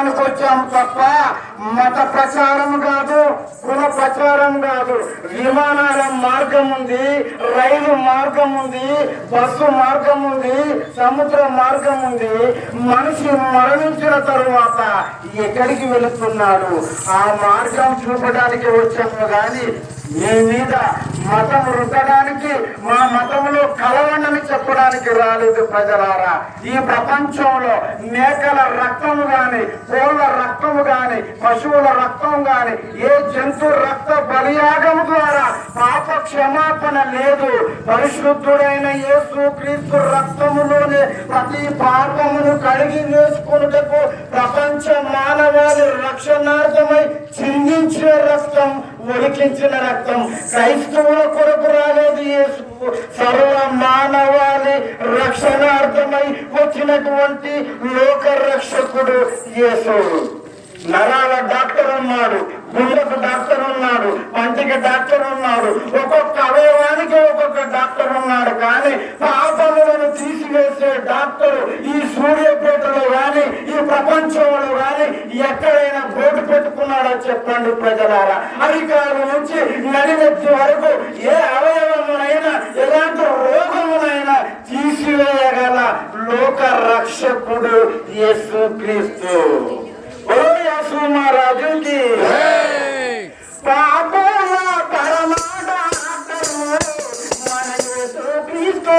ప్రచారానికి వచ్చాము తప్ప మత ప్రచారం కాదు, కుల ప్రచారం కాదు. విమానాల మార్గం ఉంది, రైలు మార్గం ఉంది, బస్సు మార్గం ఉంది, సముద్ర మార్గం ఉంది. మనిషి మరణించిన తరువాత ఎక్కడికి వెళుతున్నాడు ఆ మార్గం చూపడానికి వచ్చాము కానీ మీ మీద మతం రుద్దడానికి, మా మతంలో కలవండని చెప్పడానికి రాలేదు ప్రజలారా. ఈ ప్రపంచంలో మేకల రక్తము గాని, కోళ్ళ రక్తము గాని, పశువుల రక్తం గాని, ఏ జంతు రక్త బలియాగము ద్వారా పాప క్షమాపణ లేదు. పరిశుద్ధుడైన యేసు క్రీస్తు రక్తములోనే ప్రతి పాపమును కడిగి వేసుకొనుటకు ప్రపంచ మానవాళి రక్షణార్థమై చిందించిన రక్తం, ఒలికించిన రక్తం. క్రైస్తవుల కొరకు రాలేదు యేసు, సర్వ మానవాళి రక్షణార్థమై వచ్చినటువంటి లోక రక్షకుడు యేసు. నరాల డాక్టర్ ఉన్నాడు, గుండెకు డాక్టర్ ఉన్నాడు, పంటికి డాక్టర్ ఉన్నాడు, ఒక్కొక్క అవయవానికి ఒక్కొక్క డాక్టర్ ఉన్నాడు. కానీ పాపములను తీసివేసే డాక్టరు ఈ సూర్యపేటలో గాని, ఈ ప్రపంచంలో గాని ఎక్కడైనా బోర్డు పెట్టుకున్నాడో చెప్పండి ప్రజలారా. అధికారుల నుంచి నడినెత్తి వరకు ఏ అవయవమునైనా, ఎలాంటి రోగమునైనా తీసివేయగల లోక రక్షకుడు యేసు క్రీస్తు. మహారాజుకి పాపల పరమాత్మ మన యేసు క్రీస్తు